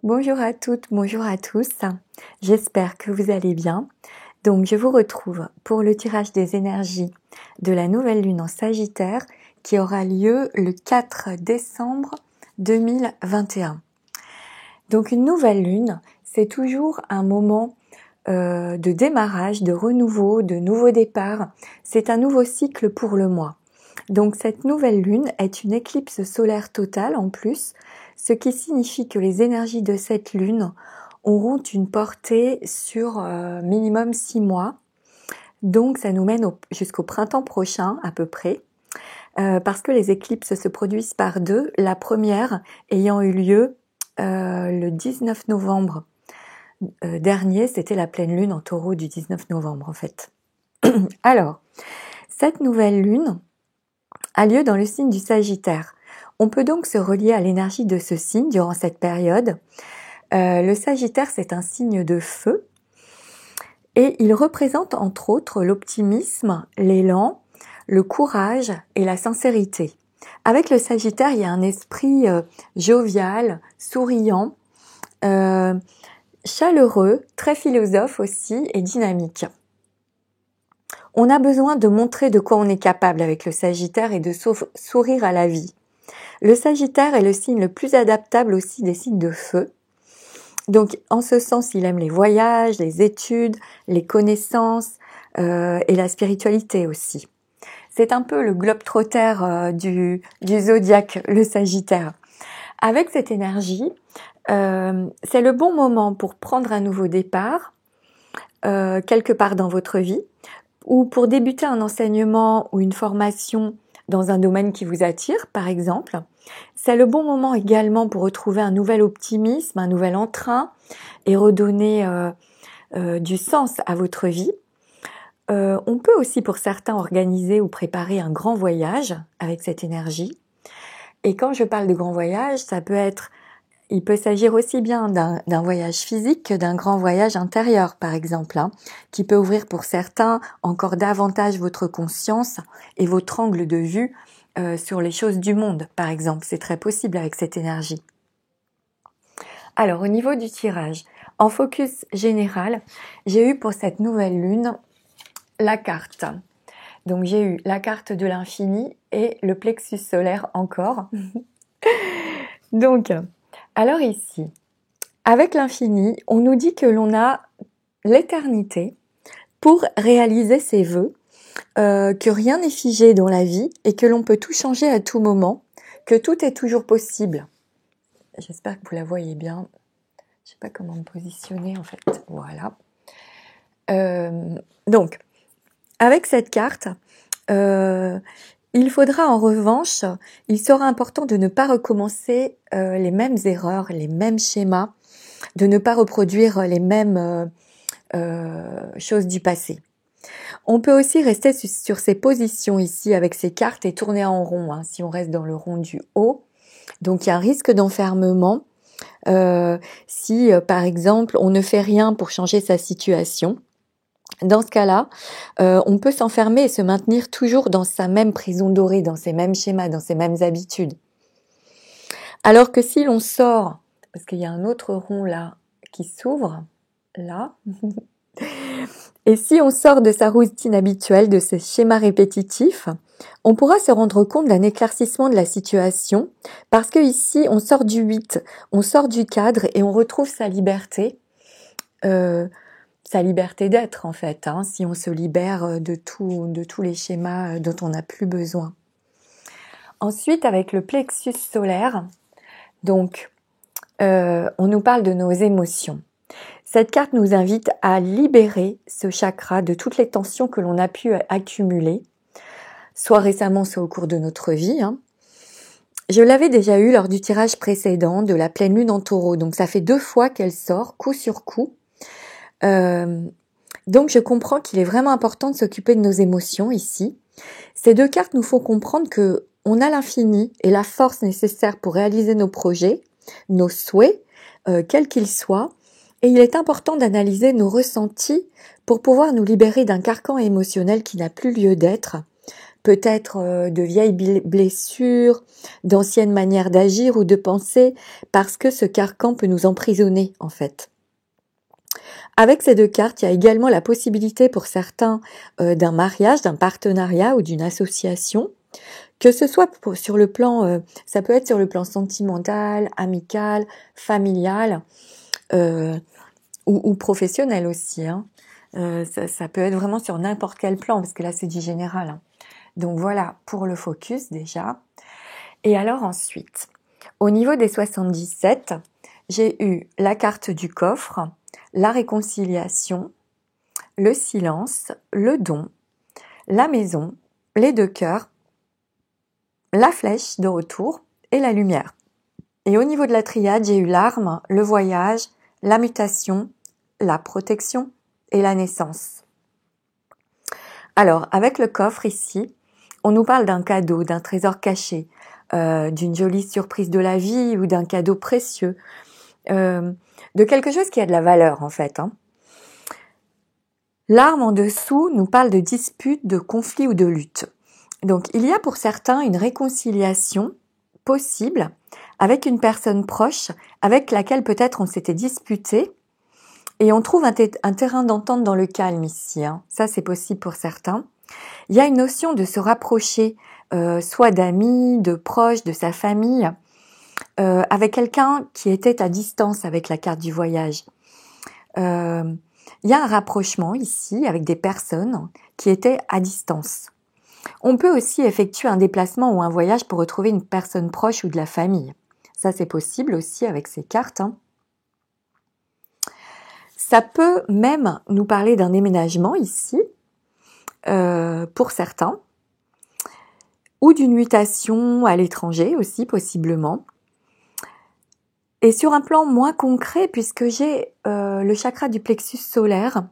Bonjour à toutes, bonjour à tous. J'espère que vous allez bien. Donc, je vous retrouve pour le tirage des énergies de la nouvelle lune en Sagittaire qui aura lieu le 4 décembre 2021. Donc, une nouvelle lune, c'est toujours un moment de démarrage, de renouveau, de nouveau départ. C'est un nouveau cycle pour le mois. Donc, cette nouvelle lune est une éclipse solaire totale en plus, ce qui signifie que les énergies de cette lune auront une portée sur minimum 6 mois. Donc ça nous mène jusqu'au printemps prochain à peu près, parce que les éclipses se produisent par deux, la première ayant eu lieu le 19 novembre dernier, c'était la pleine lune en taureau du 19 novembre en fait. Alors, cette nouvelle lune a lieu dans le signe du Sagittaire. On peut donc se relier à l'énergie de ce signe durant cette période. Le Sagittaire, c'est un signe de feu et il représente entre autres l'optimisme, l'élan, le courage et la sincérité. Avec le Sagittaire, il y a un esprit jovial, souriant, chaleureux, très philosophe aussi et dynamique. On a besoin de montrer de quoi on est capable avec le Sagittaire et de sourire à la vie. Le Sagittaire est le signe le plus adaptable aussi des signes de feu. Donc, en ce sens, il aime les voyages, les études, les connaissances et la spiritualité aussi. C'est un peu le globe-trotter du zodiaque, le Sagittaire. Avec cette énergie, c'est le bon moment pour prendre un nouveau départ quelque part dans votre vie ou pour débuter un enseignement ou une formation dans un domaine qui vous attire, par exemple. C'est le bon moment également pour retrouver un nouvel optimisme, un nouvel entrain et redonner du sens à votre vie. On peut aussi pour certains organiser ou préparer un grand voyage avec cette énergie. Et quand je parle de grand voyage, il peut s'agir aussi bien d'un voyage physique que d'un grand voyage intérieur, par exemple, qui peut ouvrir pour certains encore davantage votre conscience et votre angle de vue sur les choses du monde, par exemple. C'est très possible avec cette énergie. Alors, au niveau du tirage, en focus général, j'ai eu pour cette nouvelle lune la carte. Donc, j'ai eu la carte de l'infini et le plexus solaire encore. Donc, alors ici, avec l'infini, on nous dit que l'on a l'éternité pour réaliser ses vœux, que rien n'est figé dans la vie et que l'on peut tout changer à tout moment, que tout est toujours possible. J'espère que vous la voyez bien. Je ne sais pas comment me positionner en fait. Voilà. Donc, avec cette carte, il faudra en revanche, il sera important de ne pas recommencer les mêmes erreurs, les mêmes schémas, de ne pas reproduire les mêmes choses du passé. On peut aussi rester sur ces positions ici avec ces cartes et tourner en rond, si on reste dans le rond du haut. Donc il y a un risque d'enfermement si par exemple on ne fait rien pour changer sa situation. Dans ce cas-là, on peut s'enfermer et se maintenir toujours dans sa même prison dorée, dans ses mêmes schémas, dans ses mêmes habitudes. Alors que si l'on sort, parce qu'il y a un autre rond là qui s'ouvre, là, et si on sort de sa routine habituelle, de ces schémas répétitifs, on pourra se rendre compte d'un éclaircissement de la situation, parce que ici, on sort du 8, on sort du cadre et on retrouve sa liberté d'être en fait, si on se libère de tous les schémas dont on n'a plus besoin. Ensuite, avec le plexus solaire, donc, on nous parle de nos émotions. Cette carte nous invite à libérer ce chakra de toutes les tensions que l'on a pu accumuler, soit récemment, soit au cours de notre vie. Je l'avais déjà eu lors du tirage précédent de la pleine lune en taureau, donc ça fait 2 fois qu'elle sort, coup sur coup. Donc je comprends qu'il est vraiment important de s'occuper de nos émotions ici. Ces 2 cartes nous font comprendre que on a l'infini et la force nécessaire pour réaliser nos projets, nos souhaits, quels qu'ils soient. Et il est important d'analyser nos ressentis pour pouvoir nous libérer d'un carcan émotionnel qui n'a plus lieu d'être, peut-être de vieilles blessures, d'anciennes manières d'agir ou de penser, parce que ce carcan peut nous emprisonner en fait. Avec ces deux cartes, il y a également la possibilité pour certains d'un mariage, d'un partenariat ou d'une association, que ce soit sur le plan, ça peut être sur le plan sentimental, amical, familial ou professionnel aussi. Hein. Ça peut être vraiment sur n'importe quel plan, parce que là c'est du général. Hein. Donc voilà pour le focus déjà. Et alors ensuite, au niveau des 77, j'ai eu la carte du coffre, la réconciliation, le silence, le don, la maison, les deux cœurs, la flèche de retour et la lumière. Et au niveau de la triade, j'ai eu l'arme, le voyage, la mutation, la protection et la naissance. Alors, avec le coffre ici, on nous parle d'un cadeau, d'un trésor caché, d'une jolie surprise de la vie ou d'un cadeau précieux, de quelque chose qui a de la valeur en fait. Hein. L'arme en dessous nous parle de disputes, de conflits ou de luttes. Donc il y a pour certains une réconciliation possible avec une personne proche avec laquelle peut-être on s'était disputé et on trouve un terrain d'entente dans le calme ici. Hein. Ça c'est possible pour certains. Il y a une notion de se rapprocher soit d'amis, de proches, de sa famille, avec quelqu'un qui était à distance avec la carte du voyage. Il y a un rapprochement ici avec des personnes qui étaient à distance. On peut aussi effectuer un déplacement ou un voyage pour retrouver une personne proche ou de la famille. Ça, c'est possible aussi avec ces cartes. Hein. Ça peut même nous parler d'un déménagement ici, pour certains, ou d'une mutation à l'étranger aussi, possiblement. Et sur un plan moins concret, puisque j'ai le chakra du plexus solaire,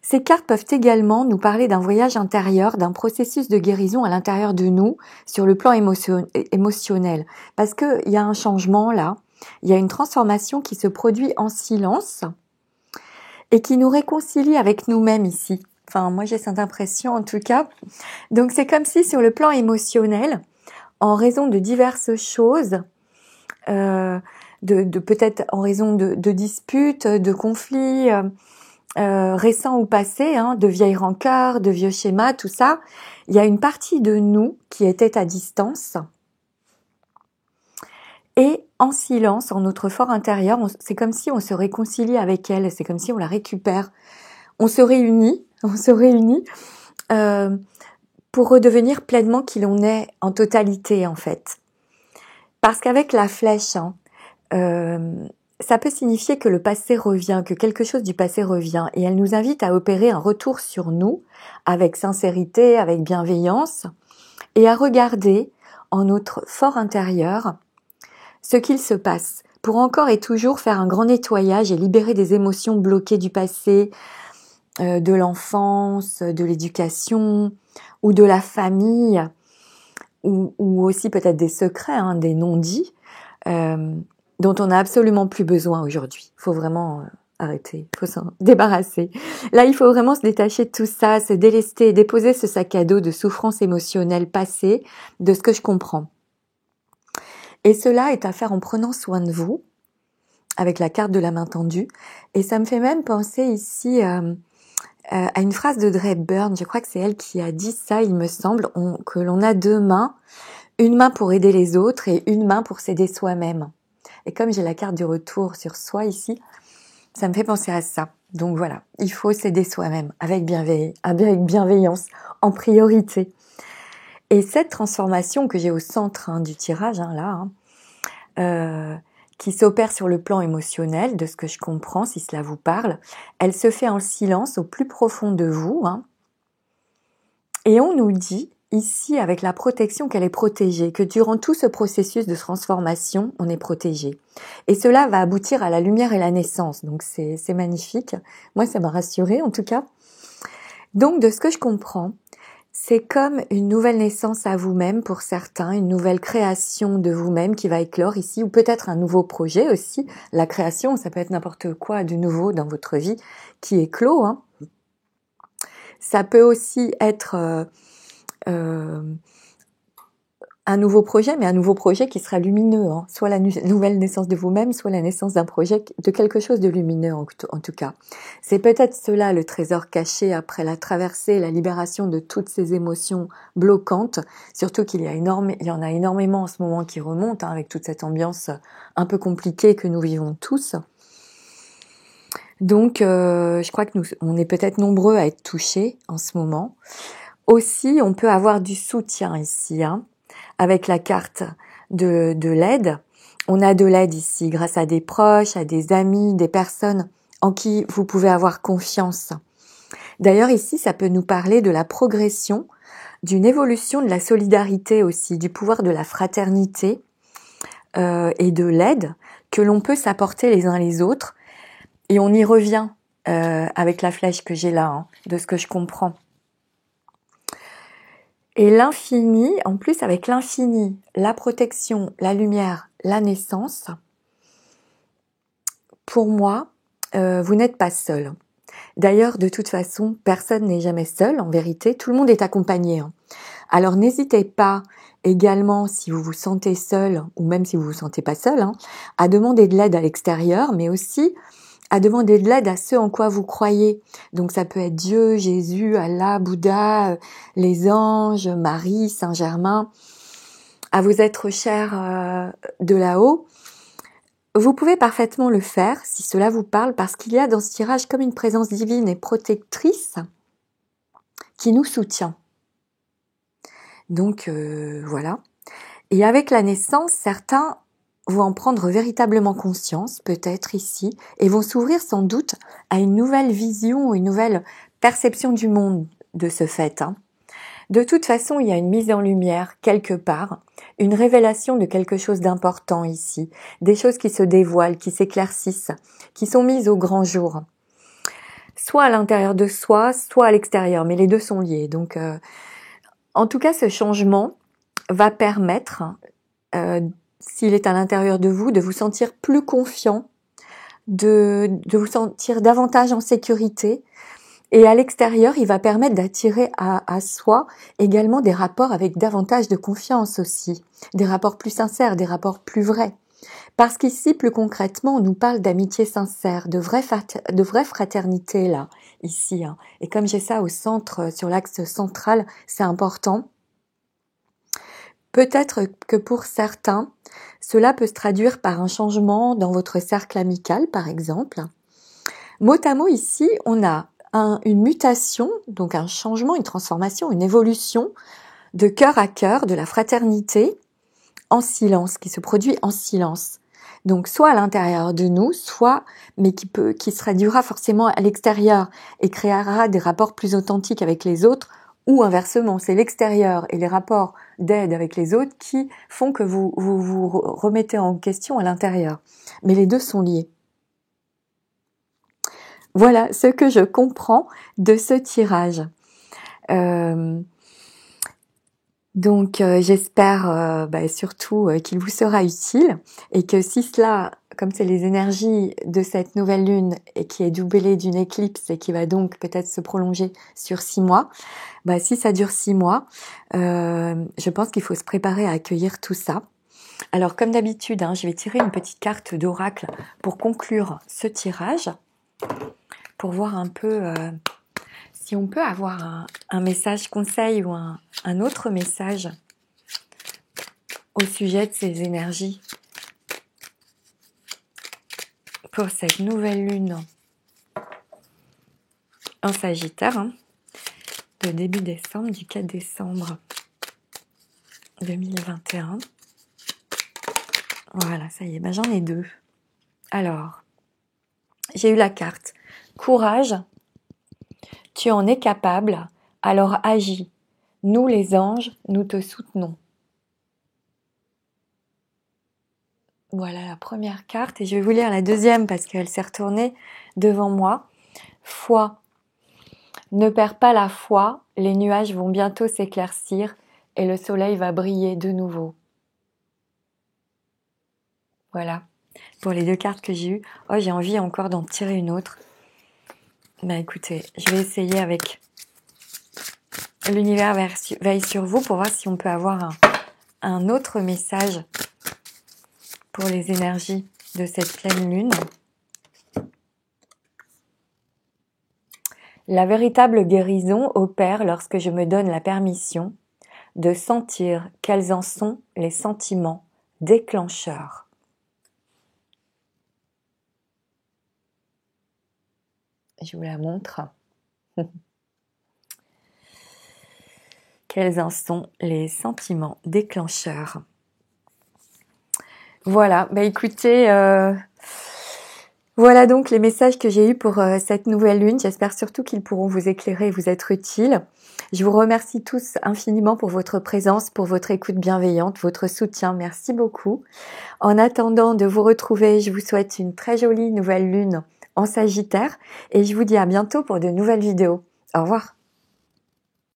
ces cartes peuvent également nous parler d'un voyage intérieur, d'un processus de guérison à l'intérieur de nous, sur le plan émotionnel. Parce qu'il y a un changement là, il y a une transformation qui se produit en silence et qui nous réconcilie avec nous-mêmes ici. Enfin, moi j'ai cette impression en tout cas. Donc c'est comme si sur le plan émotionnel, en raison de diverses choses, de peut-être en raison de disputes, de conflits récents ou passés, hein, de vieilles rancœurs, de vieux schémas, tout ça, il y a une partie de nous qui était à distance et en silence, en notre fort intérieur, c'est comme si on se réconcilie avec elle, c'est comme si on la récupère. On se réunit pour redevenir pleinement qui l'on est en totalité en fait. Parce qu'avec la flèche, hein, ça peut signifier que le passé revient, que quelque chose du passé revient, et elle nous invite à opérer un retour sur nous, avec sincérité, avec bienveillance, et à regarder en notre fort intérieur ce qu'il se passe, pour encore et toujours faire un grand nettoyage et libérer des émotions bloquées du passé, de l'enfance, de l'éducation, ou de la famille, ou aussi peut-être des secrets, hein, des non-dits, dont on n'a absolument plus besoin aujourd'hui. Il faut vraiment arrêter, il faut s'en débarrasser. Là, il faut vraiment se détacher de tout ça, se délester et déposer ce sac à dos de souffrance émotionnelle passée, de ce que je comprends. Et cela est à faire en prenant soin de vous, avec la carte de la main tendue. Et ça me fait même penser ici à une phrase de Dre Byrne, je crois que c'est elle qui a dit ça, il me semble, que l'on a deux mains, une main pour aider les autres et une main pour s'aider soi-même. Et comme j'ai la carte du retour sur soi ici, ça me fait penser à ça. Donc voilà, il faut s'aider soi-même avec bienveillance, en priorité. Et cette transformation que j'ai au centre du tirage, qui s'opère sur le plan émotionnel, de ce que je comprends, si cela vous parle, elle se fait en silence au plus profond de vous. Hein, et on nous dit ici, avec la protection, qu'elle est protégée, que durant tout ce processus de transformation, on est protégé. Et cela va aboutir à la lumière et la naissance. Donc c'est magnifique. Moi, ça m'a rassurée en tout cas. Donc de ce que je comprends, c'est comme une nouvelle naissance à vous-même pour certains, une nouvelle création de vous-même qui va éclore ici, ou peut-être un nouveau projet aussi. La création, ça peut être n'importe quoi de nouveau dans votre vie qui éclot. Hein. Ça peut aussi être un nouveau projet, mais un nouveau projet qui sera lumineux, hein. Soit la nouvelle naissance de vous-même, soit la naissance d'un projet, de quelque chose de lumineux en tout cas. C'est peut-être cela le trésor caché après la traversée, la libération de toutes ces émotions bloquantes, surtout il y en a énormément en ce moment qui remontent, hein, avec toute cette ambiance un peu compliquée que nous vivons tous. Donc, je crois que on est peut-être nombreux à être touchés en ce moment. Aussi, on peut avoir du soutien ici, hein. Avec la carte de l'aide. On a de l'aide ici grâce à des proches, à des amis, des personnes en qui vous pouvez avoir confiance. D'ailleurs ici, ça peut nous parler de la progression, d'une évolution de la solidarité aussi, du pouvoir de la fraternité et de l'aide que l'on peut s'apporter les uns les autres. Et on y revient avec la flèche que j'ai là, hein, de ce que je comprends. Et l'infini, en plus avec l'infini, la protection, la lumière, la naissance, pour moi, vous n'êtes pas seul. D'ailleurs, de toute façon, personne n'est jamais seul, en vérité, tout le monde est accompagné, hein. Alors n'hésitez pas également, si vous vous sentez seul, ou même si vous vous sentez pas seul, hein, à demander de l'aide à l'extérieur, mais aussi à demander de l'aide à ceux en quoi vous croyez. Donc ça peut être Dieu, Jésus, Allah, Bouddha, les anges, Marie, Saint-Germain, à vos êtres chers de là-haut. Vous pouvez parfaitement le faire si cela vous parle, parce qu'il y a dans ce tirage comme une présence divine et protectrice qui nous soutient. Donc voilà. Et avec la naissance, certains vont en prendre véritablement conscience, peut-être ici, et vont s'ouvrir sans doute à une nouvelle vision, une nouvelle perception du monde de ce fait, hein. De toute façon, il y a une mise en lumière, quelque part, une révélation de quelque chose d'important ici, des choses qui se dévoilent, qui s'éclaircissent, qui sont mises au grand jour, soit à l'intérieur de soi, soit à l'extérieur, mais les deux sont liés. Donc, en tout cas, ce changement va permettre, s'il est à l'intérieur de vous sentir plus confiant, de vous sentir davantage en sécurité. Et à l'extérieur, il va permettre d'attirer à soi également des rapports avec davantage de confiance aussi, des rapports plus sincères, des rapports plus vrais. Parce qu'ici, plus concrètement, on nous parle d'amitié sincère, de vraie fraternité là, ici, hein. Et comme j'ai ça au centre, sur l'axe central, c'est important. Peut-être que pour certains, cela peut se traduire par un changement dans votre cercle amical, par exemple. Mot à mot, ici, on a une mutation, donc un changement, une transformation, une évolution de cœur à cœur, de la fraternité en silence, qui se produit en silence. Donc soit à l'intérieur de nous, soit, mais qui se traduira forcément à l'extérieur et créera des rapports plus authentiques avec les autres, ou inversement, c'est l'extérieur et les rapports d'aide avec les autres qui font que vous remettez en question à l'intérieur. Mais les deux sont liés. Voilà ce que je comprends de ce tirage. Donc j'espère surtout qu'il vous sera utile et que si cela, comme c'est les énergies de cette nouvelle lune et qui est doublée d'une éclipse et qui va donc peut-être se prolonger sur 6 mois, si ça dure 6 mois, je pense qu'il faut se préparer à accueillir tout ça. Alors comme d'habitude, je vais tirer une petite carte d'oracle pour conclure ce tirage, pour voir un peu si on peut avoir un message conseil ou un autre message au sujet de ces énergies pour cette nouvelle lune en Sagittaire, de début décembre, du 4 décembre 2021. Voilà, ça y est, j'en ai deux. Alors, j'ai eu la carte courage. Tu en es capable, alors agis. Nous les anges, nous te soutenons. Voilà la première carte et je vais vous lire la deuxième parce qu'elle s'est retournée devant moi. Foi. Ne perds pas la foi, les nuages vont bientôt s'éclaircir et le soleil va briller de nouveau. Voilà, pour les deux cartes que j'ai eues. Oh, j'ai envie encore d'en tirer une autre. Écoutez, je vais essayer avec l'univers veille sur vous pour voir si on peut avoir un autre message pour les énergies de cette pleine lune. La véritable guérison opère lorsque je me donne la permission de sentir quels en sont les sentiments déclencheurs. Je vous la montre. Quels en sont les sentiments déclencheurs? Voilà, bah écoutez, voilà donc les messages que j'ai eus pour cette nouvelle lune. J'espère surtout qu'ils pourront vous éclairer et vous être utiles. Je vous remercie tous infiniment pour votre présence, pour votre écoute bienveillante, votre soutien. Merci beaucoup. En attendant de vous retrouver, je vous souhaite une très jolie nouvelle lune en Sagittaire et je vous dis à bientôt pour de nouvelles vidéos. Au revoir.